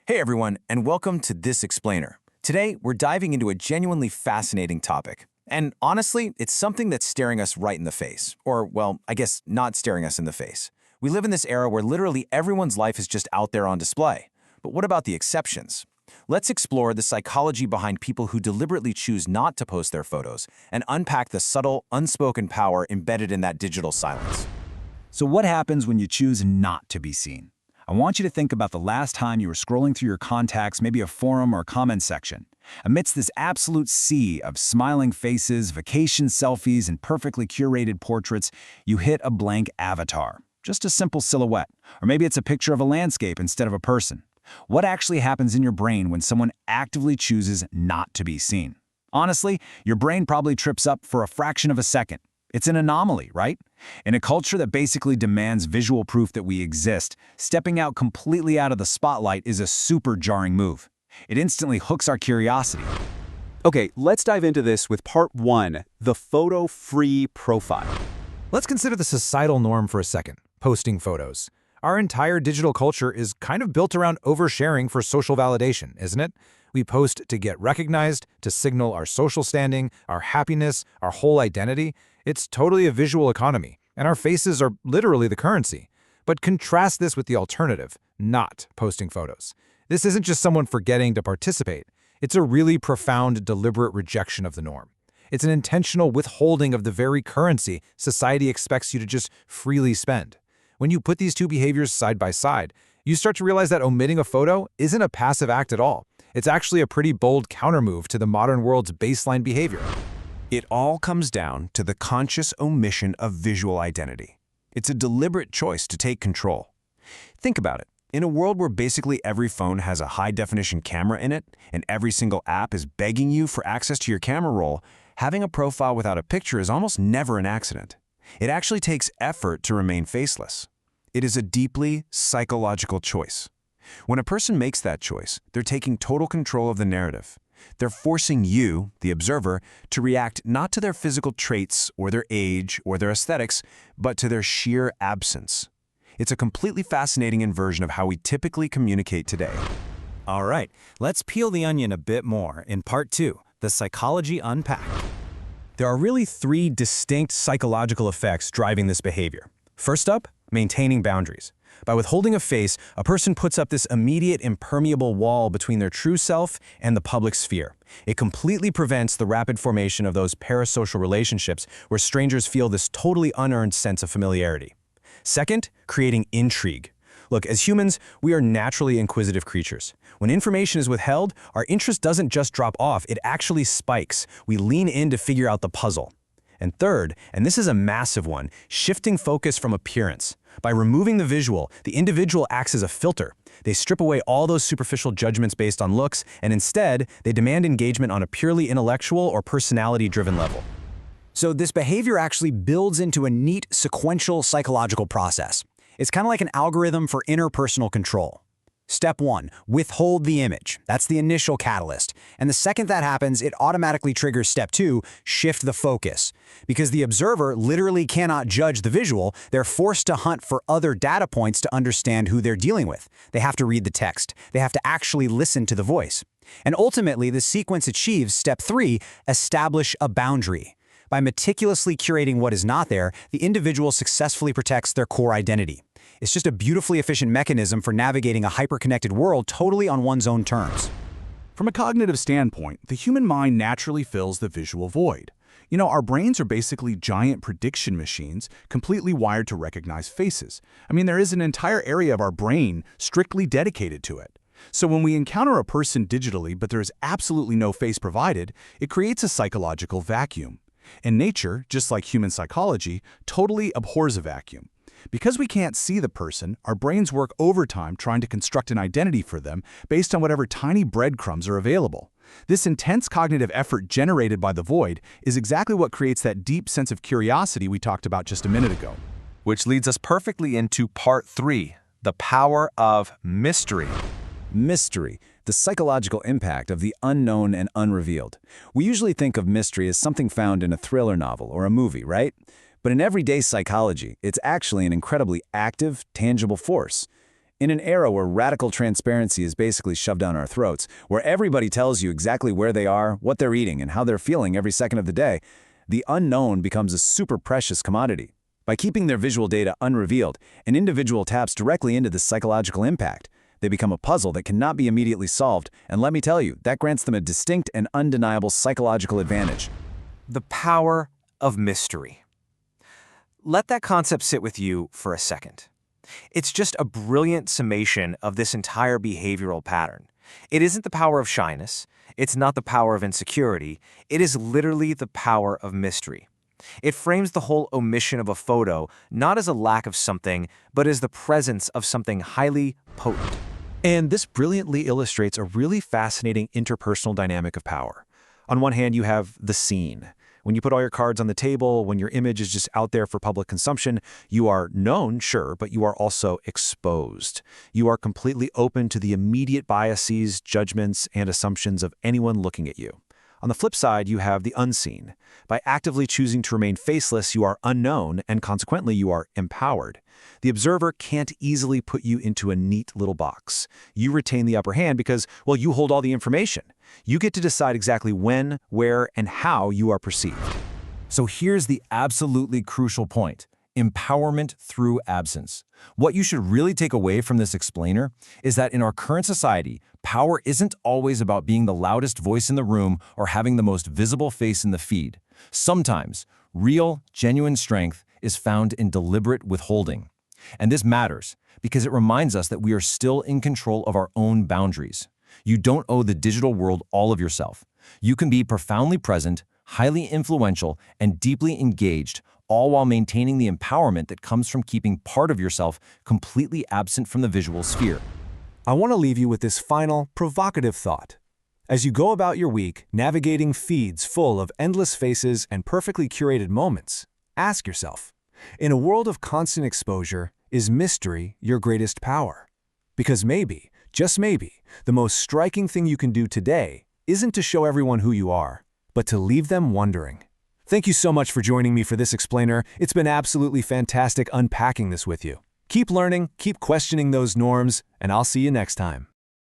Hey everyone, and welcome to This Explainer. Today, we're diving into a genuinely fascinating topic. And honestly, it's something that's staring us right in the face. Or, well, I guess not staring us in the face. We live in this era where literally everyone's life is just out there on display. But what about the exceptions? Let's explore the psychology behind people who deliberately choose not to post their photos and unpack the subtle, unspoken power embedded in that digital silence. So what happens when you choose not to be seen? I want you to think about the last time you were scrolling through your contacts, maybe a forum or comment section. Amidst this absolute sea of smiling faces, vacation selfies, and perfectly curated portraits, you hit a blank avatar. Just a simple silhouette. Or maybe it's a picture of a landscape instead of a person. What actually happens in your brain when someone actively chooses not to be seen? Honestly, your brain probably trips up for a fraction of a second. It's an anomaly, right? In a culture that basically demands visual proof that we exist, stepping out completely out of the spotlight is a super jarring move. It instantly hooks our curiosity. Okay, let's dive into this with part 1, the photo-free profile. Let's consider the societal norm for a second, posting photos. Our entire digital culture is kind of built around oversharing for social validation, isn't it? We post to get recognized, to signal our social standing, our happiness, our whole identity. It's totally a visual economy, and our faces are literally the currency. But contrast this with the alternative, not posting photos. This isn't just someone forgetting to participate. It's a really profound, deliberate rejection of the norm. It's an intentional withholding of the very currency society expects you to just freely spend. When you put these two behaviors side by side, you start to realize that omitting a photo isn't a passive act at all. It's actually a pretty bold countermove to the modern world's baseline behavior. It all comes down to the conscious omission of visual identity. It's a deliberate choice to take control. Think about it. In a world where basically every phone has a high-definition camera in it, and every single app is begging you for access to your camera roll, having a profile without a picture is almost never an accident. It actually takes effort to remain faceless. It is a deeply psychological choice. When a person makes that choice, they're taking total control of the narrative. They're forcing you, the observer, to react not to their physical traits or their age or their aesthetics, but to their sheer absence. It's a completely fascinating inversion of how we typically communicate today. All right, let's peel the onion a bit more in part 2, the psychology unpacked. There are really 3 distinct psychological effects driving this behavior. First up, maintaining boundaries. By withholding a face, a person puts up this immediate, impermeable wall between their true self and the public sphere. It completely prevents the rapid formation of those parasocial relationships where strangers feel this totally unearned sense of familiarity. Second, creating intrigue. Look, as humans, we are naturally inquisitive creatures. When information is withheld, our interest doesn't just drop off, it actually spikes. We lean in to figure out the puzzle. And third, and this is a massive one, shifting focus from appearance. By removing the visual, the individual acts as a filter. They strip away all those superficial judgments based on looks, and instead, they demand engagement on a purely intellectual or personality-driven level. So this behavior actually builds into a neat, sequential psychological process. It's kind of like an algorithm for interpersonal control. Step 1, withhold the image. That's the initial catalyst. And the second that happens, it automatically triggers step 2, shift the focus. Because the observer literally cannot judge the visual, they're forced to hunt for other data points to understand who they're dealing with. They have to read the text. They have to actually listen to the voice. And ultimately, the sequence achieves step 3, establish a boundary. By meticulously curating what is not there, the individual successfully protects their core identity. It's just a beautifully efficient mechanism for navigating a hyper-connected world totally on one's own terms. From a cognitive standpoint, the human mind naturally fills the visual void. Our brains are basically giant prediction machines, completely wired to recognize faces. There is an entire area of our brain strictly dedicated to it. So when we encounter a person digitally, but there is absolutely no face provided, it creates a psychological vacuum. And nature, just like human psychology, totally abhors a vacuum. Because we can't see the person, our brains work overtime trying to construct an identity for them based on whatever tiny breadcrumbs are available. This intense cognitive effort generated by the void is exactly what creates that deep sense of curiosity we talked about just a minute ago. Which leads us perfectly into part 3, the power of mystery. Mystery, the psychological impact of the unknown and unrevealed. We usually think of mystery as something found in a thriller novel or a movie, right? But in everyday psychology, it's actually an incredibly active, tangible force. In an era where radical transparency is basically shoved down our throats, where everybody tells you exactly where they are, what they're eating, and how they're feeling every second of the day, the unknown becomes a super precious commodity. By keeping their visual data unrevealed, an individual taps directly into the psychological impact. They become a puzzle that cannot be immediately solved, and let me tell you, that grants them a distinct and undeniable psychological advantage. The power of mystery. Let that concept sit with you for a second. It's just a brilliant summation of this entire behavioral pattern. It isn't the power of shyness. It's not the power of insecurity. It is literally the power of mystery. It frames the whole omission of a photo not as a lack of something, but as the presence of something highly potent. And this brilliantly illustrates a really fascinating interpersonal dynamic of power. On one hand, you have the scene. When you put all your cards on the table, when your image is just out there for public consumption, you are known, sure, but you are also exposed. You are completely open to the immediate biases, judgments, and assumptions of anyone looking at you. On the flip side, you have the unseen. By actively choosing to remain faceless, you are unknown, and consequently, you are empowered. The observer can't easily put you into a neat little box. You retain the upper hand because, well, you hold all the information. You get to decide exactly when, where, and how you are perceived. So here's the absolutely crucial point: empowerment through absence. What you should really take away from this explainer is that in our current society, power isn't always about being the loudest voice in the room or having the most visible face in the feed. Sometimes, real, genuine strength is found in deliberate withholding. And this matters because it reminds us that we are still in control of our own boundaries. You don't owe the digital world all of yourself. You can be profoundly present, highly influential, and deeply engaged, all while maintaining the empowerment that comes from keeping part of yourself completely absent from the visual sphere. I want to leave you with this final, provocative thought. As you go about your week, navigating feeds full of endless faces and perfectly curated moments, ask yourself, in a world of constant exposure, is mystery your greatest power? Because maybe, just maybe, the most striking thing you can do today isn't to show everyone who you are, but to leave them wondering. Thank you so much for joining me for this explainer. It's been absolutely fantastic unpacking this with you. Keep learning, keep questioning those norms, and I'll see you next time.